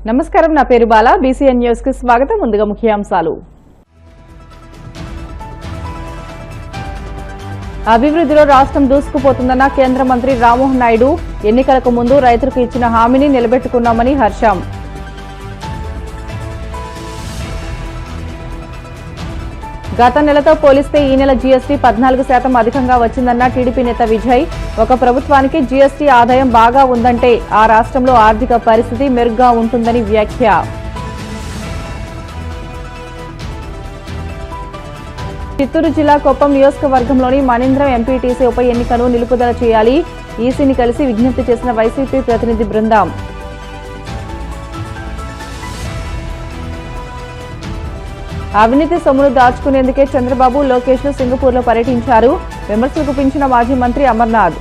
నమస్కారం, నా పేరు బాల. బీసీఎన్ న్యూస్ కి స్వాగతం. ముందుగా ముఖ్యాంశాలు. అభివృద్ధిలో రాష్ట్రం దూసుకుపోతుందన్న కేంద్ర మంత్రి రామ్మోహన్ నాయుడు. ఎన్నికలకు ముందు రైతులకు ఇచ్చిన హామీని నిలబెట్టుకున్నామని హర్షం. గత నెలతో పోలిస్తే ఈ నెల జీఎస్టీ 14% అధికంగా వచ్చిందన్న టీడీపీ నేత విజయ్. ఒక ప్రభుత్వానికి జీఎస్టీ ఆదాయం బాగా ఉందంటే ఆ రాష్ట్రంలో ఆర్థిక పరిస్థితి మెరుగ్గా ఉంటుందని వ్యాఖ్య. చిత్తూరు జిల్లా కొప్పం నియోజకవర్గంలోని మణీంద్రం ఎంపీటీసీ ఉప ఎన్నికను నిలుపుదల చేయాలి. ఈసీని కలిసి విజ్ఞప్తి చేసిన వైసీపీ ప్రతినిధి బృందం. అవినీతి సొమ్మును దాచుకునేందుకే చంద్రబాబు, లోకేష్ సింగపూర్లో పర్యటించారు. విమర్శలు గుప్పించిన మాజీ మంత్రి అమర్నాథ్.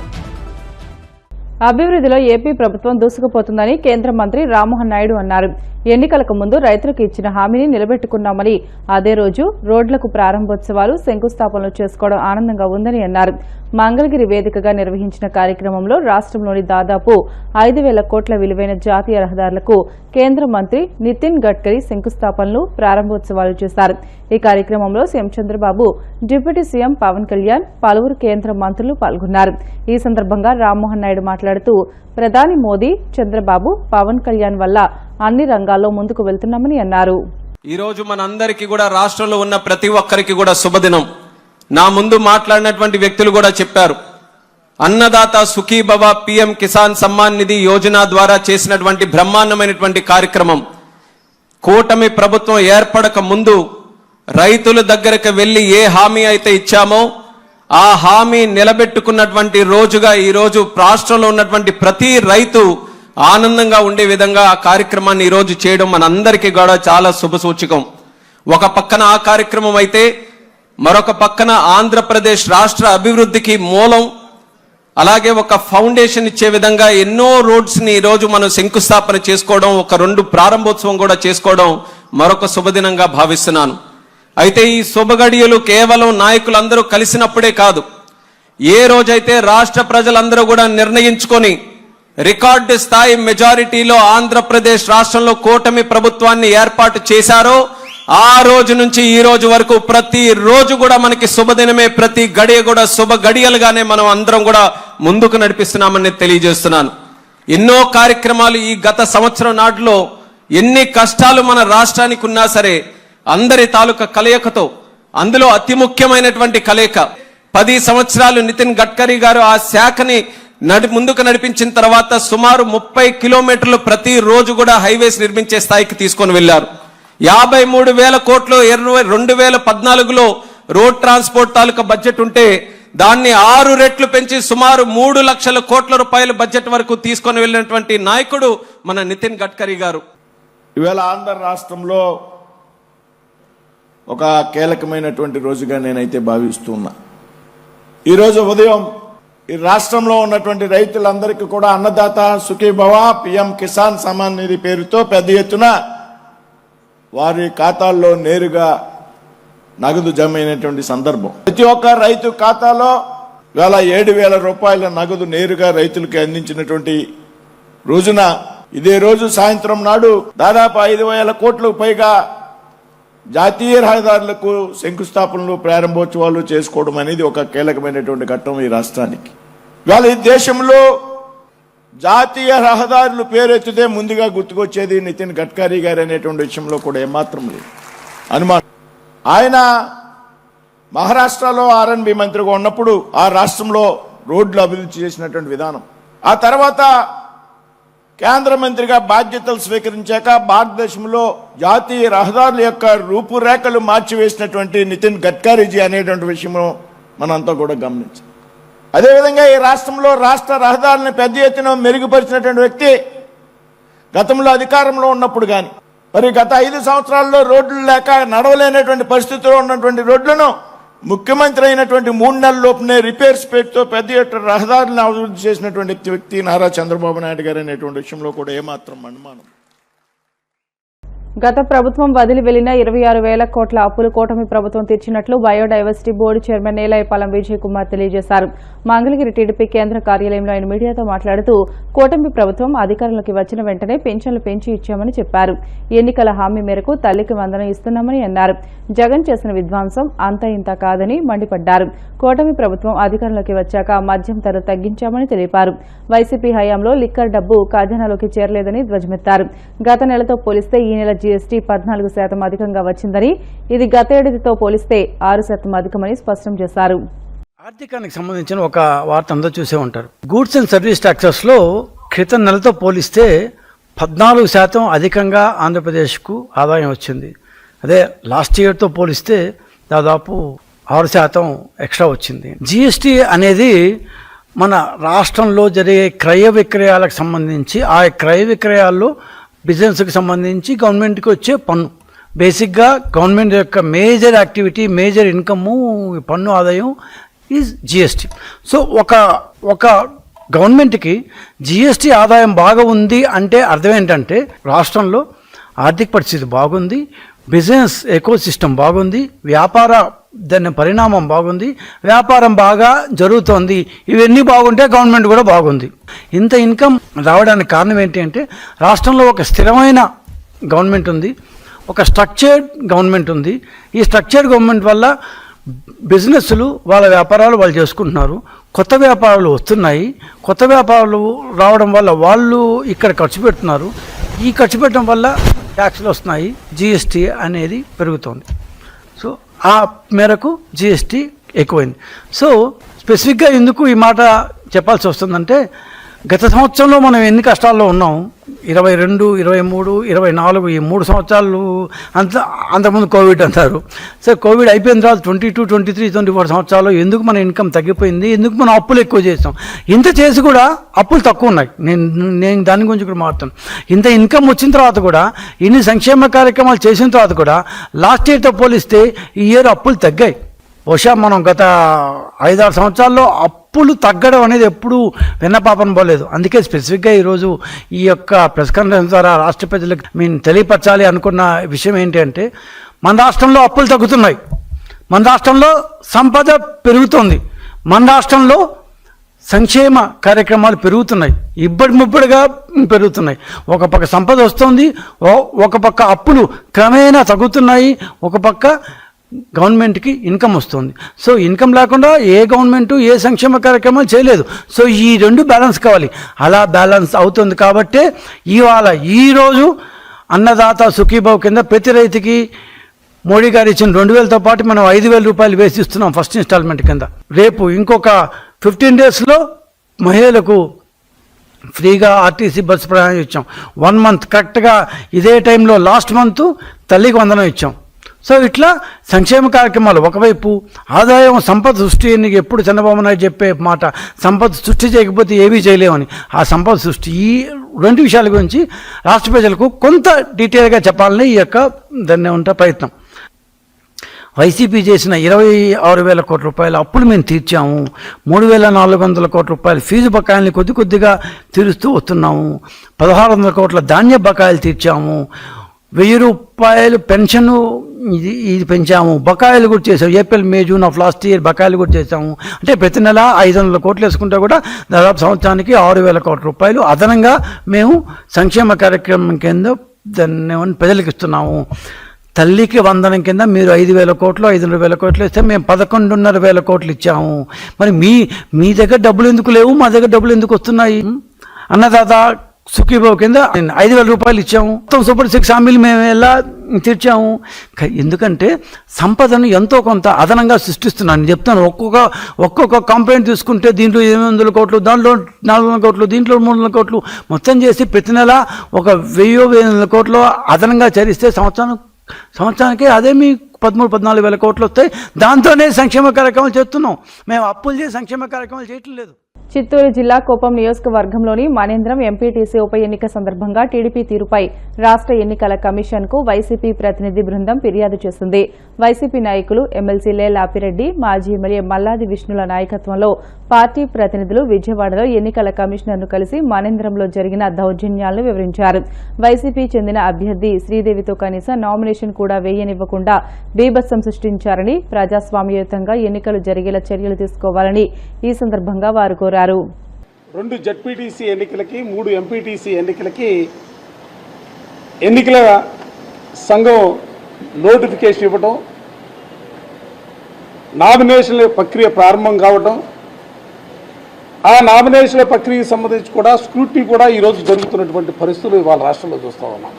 అభివృద్ధిలో ఏపీ ప్రభుత్వం దూసుకుపోతుందని కేంద్ర మంత్రి రామ్మోహన్ నాయుడు అన్నారు. ఎన్నికలకు ముందు రైతులకు ఇచ్చిన హామీని నిలబెట్టుకున్నామని, అదే రోజు రోడ్లకు ప్రారంభోత్సవాలు, శంకుస్థాపనలు చేసుకోవడం ఆనందంగా ఉందని అన్నారు. మంగళగిరి వేదికగా నిర్వహించిన కార్యక్రమంలో రాష్ట్రంలోని దాదాపు 5,000 కోట్ల విలువైన జాతీయ రహదారులకు కేంద్ర మంత్రి నితిన్ గడ్కరీ శంకుస్థాపనలు, ప్రారంభోత్సవాలు చేశారు. ఈ కార్యక్రమంలో CM Chandrababu, deputy CM Pawan Kalyan, పలువురు కేంద్ర మంత్రులు పాల్గొన్నారు. ఈ సందర్భంగా రామ్మోహన్ నాయుడు మాట్లాడుతూ, ప్రధాని మోదీ, చంద్రబాబు, పవన్ కళ్యాణ్ వల్ల అన్ని రంగాల్లో ముందుకు వెళ్తున్నామని అన్నారు. ఈ రోజు మనందరికీ కూడా రాష్ట్రంలో ఉన్న ప్రతి ఒక్కరికి కూడా శుభదినం. నా ముందు మాట్లాడినటువంటి వ్యక్తులు కూడా చెప్పారు. అన్నదాత సుఖీభవ, పీఎం కిసాన్ సమ్మాన్ నిధి యోజన ద్వారా చేసినటువంటి బ్రహ్మాండమైనటువంటి కార్యక్రమం. కూటమి ప్రభుత్వం ఏర్పడక ముందు రైతుల దగ్గరకు వెళ్లి ఏ హామీ అయితే ఇచ్చామో ఆ హామీ నిలబెట్టుకున్నటువంటి రోజుగా ఈ రోజు రాష్ట్రంలో ఉన్నటువంటి ప్రతి రైతు ఆనందంగా ఉండే విధంగా ఆ కార్యక్రమాన్ని ఈ రోజు చేయడం మనందరికీ కూడా చాలా శుభసూచకం. ఒక పక్కన ఆ కార్యక్రమం అయితే మరొక పక్కన ఆంధ్రప్రదేశ్ రాష్ట్ర అభివృద్ధికి మూలం, అలాగే ఒక ఫౌండేషన్ ఇచ్చే విధంగా ఎన్నో రోడ్స్ ని ఈ రోజు మనం శంకుస్థాపన చేసుకోవడం, ఒక 2 ప్రారంభోత్సవం కూడా చేసుకోవడం మరొక శుభదినంగా భావిస్తున్నాను. అయితే ఈ శుభగడియలు కేవలం నాయకులందరూ కలిసినప్పుడే కాదు, ఏ రోజైతే రాష్ట్ర ప్రజలందరూ కూడా నిర్ణయించుకొని రికార్డు స్థాయి మెజారిటీలో ఆంధ్రప్రదేశ్ రాష్ట్రంలో కూటమి ప్రభుత్వాన్ని ఏర్పాటు చేశారో ఆ రోజు నుంచి ఈ రోజు వరకు ప్రతి రోజు కూడా మనకి శుభదినమే, ప్రతి గడియ కూడా శుభ గడియలుగానే మనం అందరం కూడా ముందుకు నడిపిస్తున్నామని తెలియజేస్తున్నాను. ఎన్నో కార్యక్రమాలు ఈ గత సంవత్సరం నాటిలో ఎన్ని కష్టాలు మన రాష్ట్రానికి ఉన్నా సరే అందరి తాలూకా కలయికతో, అందులో అతి ముఖ్యమైనటువంటి కలయిక 10 సంవత్సరాలు నితిన్ గడ్కరీ గారు ఆ శాఖని ముందుకు నడిపించిన తర్వాత సుమారు 30 కిలోమీటర్లు ప్రతి రోజు కూడా హైవేస్ నిర్మించే స్థాయికి తీసుకొని వెళ్లారు. 53,000 కోట్లు 2014లో రోడ్ ట్రాన్స్పోర్ట్ తాలూకా బడ్జెట్ ఉంటే దాన్ని 6 రెట్లు పెంచి సుమారు 3 లక్షల కోట్ల రూపాయల బడ్జెట్ వరకు తీసుకొని వెళ్ళినటువంటి నాయకుడు మన నితిన్ గడ్కరీ గారు. ఇవాళ ఆంధ్ర రాష్ట్రంలో ఒక కీలకమైనటువంటి రోజుగా నేనైతే భావిస్తున్నా. ఈరోజు ఉదయం ఈ రాష్ట్రంలో ఉన్నటువంటి రైతులందరికీ కూడా అన్నదాత సుఖీభవ, పీఎం కిసాన్ సమ్మాన్ నిధి పేరుతో పెద్ద ఎత్తున వారి ఖాతాల్లో నేరుగా నగదు జమ అయినటువంటి సందర్భం. ప్రతి ఒక్క రైతు ఖాతాలో ఇవాళ 7,000 రూపాయల నగదు నేరుగా రైతులకి అందించినటువంటి రోజున, ఇదే రోజు సాయంత్రం నాడు దాదాపు 5,000 కోట్లకు పైగా జాతీయ రహదారులకు శంకుస్థాపనలు, ప్రారంభోత్సవాలు చేసుకోవడం అనేది ఒక కీలకమైనటువంటి ఘట్టం ఈ రాష్ట్రానికి. ఇవాళ ఈ దేశంలో జాతీయ రహదారులు పేరెత్తితే ముందుగా గుర్తుకొచ్చేది నితిన్ గడ్కరీ గారు అనేటువంటి విషయంలో కూడా ఏమాత్రం లేదు అనుమానం. ఆయన మహారాష్ట్రలో ఆర్ఎన్బి మంత్రిగా ఉన్నప్పుడు ఆ రాష్ట్రంలో రోడ్లు అభివృద్ధి చేసినటువంటి విధానం, ఆ తర్వాత కేంద్ర మంత్రిగా బాధ్యతలు స్వీకరించాక భారతదేశంలో జాతీయ రహదారుల యొక్క రూపురేఖలు మార్చివేసినటువంటి నితిన్ గడ్కరీజీ అనేటువంటి విషయం మనంతా కూడా గమనించాం. అదేవిధంగా ఈ రాష్ట్రంలో రాష్ట్ర రహదారులను పెద్ద ఎత్తున మెరుగుపరిచినటువంటి వ్యక్తి గతంలో అధికారంలో ఉన్నప్పుడు కానీ, మరి గత 5 సంవత్సరాల్లో రోడ్లు లేక నడవలేనటువంటి పరిస్థితిలో ఉన్నటువంటి రోడ్లను ముఖ్యమంత్రి అయినటువంటి 3 నెలల లోపునే రిపేర్స్ పేరుతో పెద్ద ఎత్తున రహదారులను అభివృద్ధి చేసినటువంటి వ్యక్తి నారా చంద్రబాబు నాయుడు గారు అనేటువంటి విషయంలో కూడా ఏమాత్రం అనుమానం. గత ప్రభుత్వం వదిలి వెళ్లిన 26,000 కోట్ల అప్పులు కూటమి ప్రభుత్వం తీర్చినట్లు biodiversity board chairman Nelayapalem Vijay Kumar తెలియజేశారు. మంగళగిరి టీడీపీ కేంద్ర కార్యాలయంలో ఆయన మీడియాతో మాట్లాడుతూ కూటమి ప్రభుత్వం అధికారంలోకి వచ్చిన వెంటనే పెన్షన్లు పెంచి ఇచ్చామని చెప్పారు. ఎన్నికల హామీ మేరకు తల్లికి వందనం ఇస్తున్నామని అన్నారు. జగన్ చేసిన విధ్వంసం అంతా ఇంత కాదని మండిపడ్డారు. కూటమి ప్రభుత్వం అధికారంలోకి వచ్చాక మద్యం ధర తగ్గించామని తెలిపారు. వైసీపీ హయాంలో లిక్కర్ డబ్బు ఖజానాలోకి చేరలేదని ధ్వజమెత్తారు. గత నెలతో పోలిస్తే ఈ నెల జీఎస్టీ 14% అధికంగా వచ్చిందని, ఇది గతేడాదితో పోలిస్తే 6% అధికమని స్పష్టం చేశారు. ఆర్థికానికి సంబంధించిన ఒక వార్త అందరూ చూసే ఉంటారు. గూడ్స్ అండ్ సర్వీస్ ట్యాక్సెస్లో క్రితం నెలతో పోలిస్తే 14% అధికంగా ఆంధ్రప్రదేశ్కు ఆదాయం వచ్చింది. అదే లాస్ట్ ఇయర్తో పోలిస్తే దాదాపు 6% ఎక్స్ట్రా వచ్చింది. జిఎస్టీ అనేది మన రాష్ట్రంలో జరిగే క్రయ విక్రయాలకు సంబంధించి, ఆ క్రయ విక్రయాల్లో బిజినెస్కి సంబంధించి గవర్నమెంట్కి వచ్చే పన్ను. బేసిక్గా గవర్నమెంట్ యొక్క మేజర్ యాక్టివిటీ, మేజర్ ఇన్కము, పన్ను ఆదాయం ఈజ్ జిఎస్టీ. సో ఒక గవర్నమెంట్కి జిఎస్టీ ఆదాయం బాగా ఉంది అంటే అర్థం ఏంటంటే రాష్ట్రంలో ఆర్థిక పరిస్థితి బాగుంది, బిజినెస్ ఎకోసిస్టమ్ బాగుంది, దాని పరిణామం బాగుంది, వ్యాపారం బాగా జరుగుతోంది. ఇవన్నీ బాగుంటే గవర్నమెంట్ కూడా బాగుంది. ఇంత ఇన్కమ్ రావడానికి కారణం ఏంటి అంటే రాష్ట్రంలో ఒక స్థిరమైన గవర్నమెంట్ ఉంది, ఒక స్ట్రక్చర్డ్ గవర్నమెంట్ ఉంది. ఈ స్ట్రక్చర్డ్ గవర్నమెంట్ వల్ల బిజినెస్లు వాళ్ళ వ్యాపారాలు వాళ్ళు చేసుకుంటున్నారు, కొత్త వ్యాపారాలు వస్తున్నాయి. కొత్త వ్యాపారాలు రావడం వల్ల వాళ్ళు ఇక్కడ ఖర్చు పెడుతున్నారు. ఈ ఖర్చు పెట్టడం వల్ల ట్యాక్స్లు వస్తున్నాయి, జిఎస్టీ అనేది పెరుగుతోంది. సో ఆ మేరకు జిఎస్టీ ఎక్కువైంది. సో స్పెసిఫిక్గా ఎందుకు ఈ మాట చెప్పాల్సి వస్తుందంటే గత సంవత్సరంలో మనం ఎన్ని కష్టాల్లో ఉన్నాం. 22, 23, 24 ఈ 3 సంవత్సరాలు అంతకుముందు కోవిడ్ అంటారు. సో కోవిడ్ అయిపోయిన తర్వాత 22, 23, 24 సంవత్సరాలు ఎందుకు మన ఇన్కమ్ తగ్గిపోయింది, ఎందుకు మనం అప్పులు ఎక్కువ చేస్తాం. ఇంత చేసి కూడా అప్పులు తక్కువ ఉన్నాయి. నేను దాని గురించి కూడా మాట్లాడుతాను. ఇంత ఇన్కమ్ వచ్చిన తర్వాత కూడా, ఇన్ని సంక్షేమ కార్యక్రమాలు చేసిన తర్వాత కూడా లాస్ట్ ఇయర్తో పోలిస్తే ఈ ఇయర్ అప్పులు తగ్గాయి. బహుశా మనం గత 5-6 సంవత్సరాల్లో అప్పులు తగ్గడం అనేది ఎప్పుడూ విన్నపాపన పోలేదు. అందుకే స్పెసిఫిక్గా ఈరోజు ఈ యొక్క ప్రెస్ కాన్ఫరెన్స్ ద్వారా రాష్ట్ర ప్రజలకు తెలియపరచాలి అనుకున్న విషయం ఏంటి అంటే మన రాష్ట్రంలో అప్పులు తగ్గుతున్నాయి, మన రాష్ట్రంలో సంపద పెరుగుతుంది, మన రాష్ట్రంలో సంక్షేమ కార్యక్రమాలు పెరుగుతున్నాయి, ముబ్బడిగా పెరుగుతున్నాయి. ఒక పక్క సంపద వస్తుంది, ఒక పక్క అప్పులు క్రమేణా తగ్గుతున్నాయి, ఒక పక్క గవర్నమెంట్కి ఇన్కమ్ వస్తుంది. సో ఇన్కమ్ లేకుండా ఏ గవర్నమెంటు ఏ సంక్షేమ కార్యక్రమాలు చేయలేదు. సో ఈ రెండు బ్యాలెన్స్ కావాలి. అలా బ్యాలెన్స్ అవుతుంది కాబట్టే ఈరోజు అన్నదాత సుఖీభావ కింద ప్రతి రైతుకి మోడీ గారు ఇచ్చిన 2,000తో పాటు మనం 5,000 రూపాయలు వేసి ఇస్తున్నాం ఫస్ట్ ఇన్స్టాల్మెంట్ కింద. రేపు ఇంకొక 15 డేస్లో మహిళలకు ఫ్రీగా ఆర్టీసీ బస్సు ప్రయాణం ఇచ్చాం. 1 మంత్ కరెక్ట్గా ఇదే టైంలో లాస్ట్ మంత్ తల్లికి వందనం ఇచ్చాం. సో ఇట్లా సంక్షేమ కార్యక్రమాలు ఒకవైపు, ఆదాయం సంపద సృష్టి. ఎప్పుడు చంద్రబాబు నాయుడు చెప్పే మాట, సంపద సృష్టి చేయకపోతే ఏమీ చేయలేమని. ఆ సంపద సృష్టి, ఈ 2 విషయాల గురించి రాష్ట్ర ప్రజలకు కొంత డీటెయిల్గా చెప్పాలని ఈ యొక్క దాన్ని ప్రయత్నం. వైసీపీ చేసిన 26,000 కోట్ల రూపాయల అప్పులు మేము తీర్చాము. 3,400 కోట్ల రూపాయల ఫీజు బకాయిల్ని కొద్దిగా తీరుస్తూ వస్తున్నాము. 1,600 కోట్ల ధాన్య బకాయిలు తీర్చాము. 1,000 రూపాయలు పెన్షన్ ఇది పెంచాము. బకాయిలు కూడా చేసాము. April, May, June of last year బకాయిలు కూడా చేసాము. అంటే ప్రతి నెల 500 కోట్లు వేసుకుంటే కూడా దాదాపు సంవత్సరానికి 6,000 కోట్ల రూపాయలు అదనంగా మేము సంక్షేమ కార్యక్రమం కింద దాన్ని ప్రజలకు ఇస్తున్నాము. తల్లికి వందనం కింద మీరు 5,000 కోట్లు, 5,500 కోట్లు ఇస్తే మేము 11,500 కోట్లు ఇచ్చాము. మరి మీ దగ్గర డబ్బులు ఎందుకు లేవు, మా దగ్గర డబ్బులు ఎందుకు వస్తున్నాయి? అన్నదాత సుఖీభావ కింద 5,000 రూపాయలు ఇచ్చాము. మొత్తం సూపర్ 6 హామీలు మేము ఎలా తీర్చాము? ఎందుకంటే సంపదను ఎంతో కొంత అదనంగా సృష్టిస్తున్నాను. నేను చెప్తాను, ఒక్కొక్క కాంప్లైంట్ తీసుకుంటే దీంట్లో 800 కోట్లు, దాంట్లో 400 కోట్లు, దీంట్లో 300 కోట్లు మొత్తం చేసి ప్రతి నెల ఒక 1,000-1,200 కోట్లు అదనంగా చేరిస్తే సంవత్సరానికి అదే మీ 13-14 వేల కోట్లు వస్తాయి. దాంతోనే సంక్షేమ కార్యక్రమాలు చేస్తున్నాం. మేము అప్పులు చేసి సంక్షేమ కార్యక్రమాలు చేయటం లేదు. చిత్తూరు జిల్లా కుప్పం నియోజకవర్గంలోని మనేంద్రం ఎంపీటీసీ ఉప ఎన్నిక సందర్భంగా టీడీపీ తీరుపై రాష్ట్ర ఎన్నికల కమిషన్ కు వైసీపీ ప్రతినిధి బృందం ఫిర్యాదు చేసింది. వైసీపీ నాయకులు ఎమ్మెల్సీ లేలాపిరెడ్డి, మాజీ ఎమ్మెల్యే మల్లాది విష్ణుల నాయకత్వంలో పార్టీ ప్రతినిధులు విజయవాడలో ఎన్నికల కమిషనర్ను కలిసి మనేంద్రంలో జరిగిన దౌర్జన్యాలను వివరించారు. వైసీపీ చెందిన అభ్యర్థి శ్రీదేవితో కనీసం నామినేషన్ కూడా వేయనివ్వకుండా బీభత్సం సృష్టించారని, ప్రజాస్వామ్యయుతంగా ఎన్నికలు జరిగేలా చర్యలు తీసుకోవాలని ఈ సందర్భంగా వారు కోరారు. 2 జడ్పీటీసీ ఎన్నికలకి 3 ఎంపీటీసీ ఎన్నికలకి ఎన్నికల సంఘం నోటిఫికేషన్ ఇవ్వటం, నామినేషన్ల ప్రక్రియ ప్రారంభం కావటం, ఆ నామినేషన్ల ప్రక్రియకు సంబంధించి కూడా స్క్రూటినీ కూడా ఈరోజు జరుగుతున్నటువంటి పరిస్థితులు ఇవాళ రాష్ట్రంలో చూస్తూ ఉన్నాం.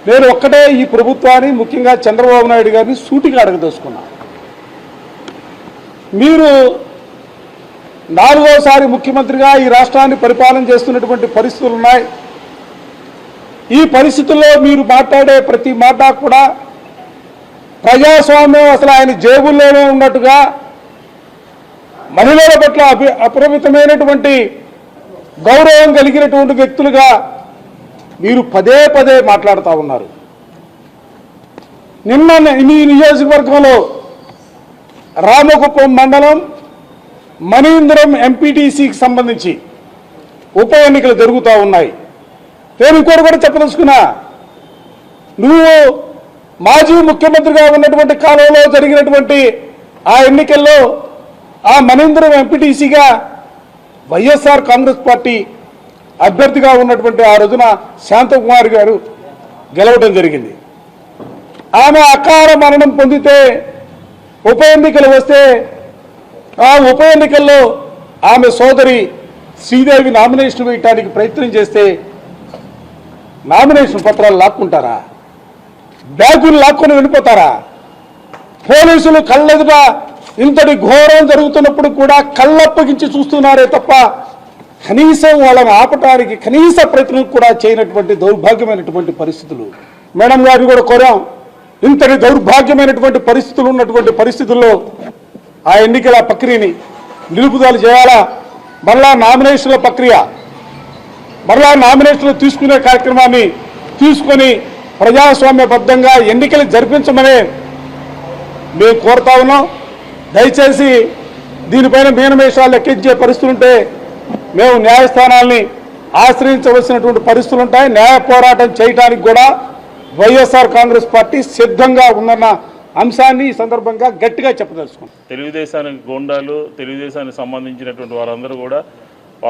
నేను ఒక్కటే ఈ ప్రభుత్వాన్ని, ముఖ్యంగా చంద్రబాబు నాయుడు గారిని సూటిగా అడగదలుచుకున్నాను. మీరు 4వసారి ముఖ్యమంత్రిగా ఈ రాష్ట్రాన్ని పరిపాలన చేస్తున్నటువంటి పరిస్థితులు ఉన్నాయి. ఈ పరిస్థితుల్లో మీరు మాట్లాడే ప్రతి మాట కూడా ప్రజాస్వామ్యం అసలు ఆయన జేబుల్లోనే ఉన్నట్టుగా, మహిళల పట్ల అపరిమితమైనటువంటి గౌరవం కలిగినటువంటి వ్యక్తులుగా మీరు పదే పదే మాట్లాడుతూ ఉన్నారు. నిన్న మీ నియోజకవర్గంలో రామకుప్పం మండలం మనేంద్రం ఎంపీటీసీకి సంబంధించి ఉప ఎన్నికలు జరుగుతూ ఉన్నాయి. నేను ఇంకోటి కూడా చెప్పదలుచుకున్నా, నువ్వు మాజీ ముఖ్యమంత్రిగా ఉన్నటువంటి కాలంలో జరిగినటువంటి ఆ ఎన్నికల్లో ఆ మనేంద్రం ఎంపీటీసీగా వైఎస్ఆర్ కాంగ్రెస్ పార్టీ అభ్యర్థిగా ఉన్నటువంటి ఆ రోజున శాంతకుమార్ గారు గెలవడం జరిగింది. ఆమె అకాల మరణం పొందితే ఉప ఎన్నికలు వస్తే ఆ ఉప ఎన్నికల్లో ఆమె సోదరి శ్రీదేవి నామినేషన్ వేయటానికి ప్రయత్నం చేస్తే నామినేషన్ పత్రాలు లాక్కుంటారా? బ్యాగులు లాక్కొని వెళ్ళిపోతారా? పోలీసులు కళ్ళెదుట ఇంతటి ఘోరం జరుగుతున్నప్పుడు కూడా కళ్ళప్పగించి చూస్తున్నారే తప్ప కనీసం వాళ్ళని ఆపటానికి కనీస ప్రయత్నం కూడా చేయనటువంటి దౌర్భాగ్యమైనటువంటి పరిస్థితులు. మేడం గారిని కూడా కోరాం, ఇంతటి దౌర్భాగ్యమైనటువంటి పరిస్థితులు ఉన్నటువంటి పరిస్థితుల్లో ఆ ఎన్నికల ప్రక్రియని నిలుపుదల చేయాలా, మరలా నామినేషన్ల ప్రక్రియ, మరలా నామినేషన్లు తీసుకునే కార్యక్రమాన్ని తీసుకొని ప్రజాస్వామ్యబద్ధంగా ఎన్నికలు జరిపించమని మేము కోరుతా ఉన్నాం. దయచేసి దీనిపైన మీనమేషాలు లెక్కించే పరిస్థితులు ఉంటే మేము న్యాయస్థానాల్ని ఆశ్రయించవలసినటువంటి పరిస్థితులు ఉంటాయి. న్యాయ పోరాటం చేయడానికి కూడా వైఎస్ఆర్ కాంగ్రెస్ పార్టీ సిద్ధంగా ఉందన్న అంశాన్ని ఈ సందర్భంగా గట్టిగా చెప్పదలుచుకున్నాం. తెలుగుదేశానికి గోండాలు, తెలుగుదేశానికి సంబంధించినటువంటి వారందరూ కూడా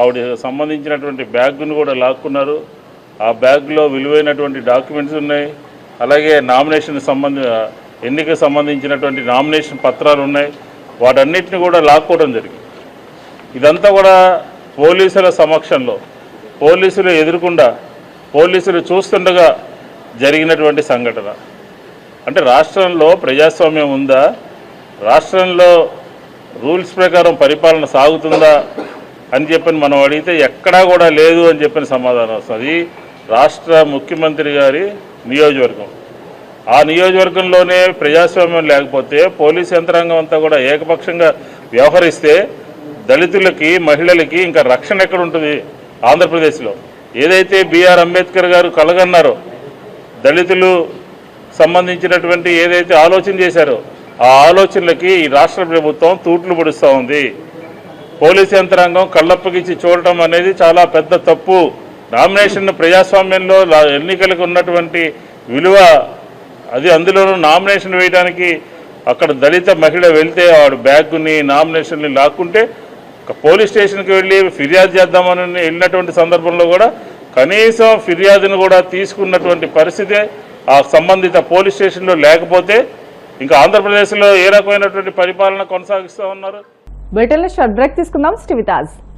ఆవిడ సంబంధించినటువంటి బ్యాగ్ను కూడా లాక్కున్నారు. ఆ బ్యాగ్లో విలువైనటువంటి డాక్యుమెంట్స్ ఉన్నాయి. అలాగే ఎన్నికకు సంబంధించినటువంటి నామినేషన్ పత్రాలు ఉన్నాయి. వాటన్నిటిని కూడా లాక్కోవడం జరిగింది. ఇదంతా కూడా పోలీసుల సమక్షంలో, పోలీసులు ఎదురుకుండా, పోలీసులు చూస్తుండగా జరిగినటువంటి సంఘటన. అంటే రాష్ట్రంలో ప్రజాస్వామ్యం ఉందా? రాష్ట్రంలో రూల్స్ ప్రకారం పరిపాలన సాగుతుందా అని చెప్పని మనం అడిగితే ఎక్కడా కూడా లేదు అని చెప్పిన సమాధానం వస్తుంది. రాష్ట్ర ముఖ్యమంత్రి గారి నియోజకవర్గం, ఆ నియోజకవర్గంలోనే ప్రజాస్వామ్యం లేకపోతే పోలీస్ యంత్రాంగం అంతా కూడా ఏకపక్షంగా వ్యవహరిస్తే దళితులకి, మహిళలకి ఇంకా రక్షణ ఎక్కడ ఉంటుంది? ఆంధ్రప్రదేశ్లో ఏదైతే బిఆర్ అంబేద్కర్ గారు కలగన్నారో, దళితులు సంబంధించినటువంటి ఏదైతే ఆలోచన చేశారో ఆ ఆలోచనలకి ఈ రాష్ట్ర ప్రభుత్వం తూట్లు పొడుస్తూ ఉంది. పోలీస్ యంత్రాంగం కళ్ళప్పగించి చూడటం అనేది చాలా పెద్ద తప్పు. నామినేషన్ ప్రజాస్వామ్యంలో ఎన్నికలకు ఉన్నటువంటి విలువ అది. అందులోనూ నామినేషన్ వేయడానికి అక్కడ దళిత మహిళ వెళ్తే వాడు బ్యాగ్ని, నామినేషన్ని లాక్కుంటే పోలీస్ స్టేషన్కి వెళ్ళి ఫిర్యాదు చేద్దామని వెళ్ళినటువంటి సందర్భంలో కూడా కనీసం ఫిర్యాదును కూడా తీసుకున్నటువంటి పరిస్థితి ఆ సంబంధిత పోలీస్ స్టేషన్లో లేకపోతే ఇంకా ఆంధ్రప్రదేశ్లో ఏ రకమైనటువంటి పరిపాలన కొనసాగిస్తూ ఉన్నారు? బ్రిటన్లో షార్ట్ బ్రేక్ తీసుకుందాం. స్టివితాజ్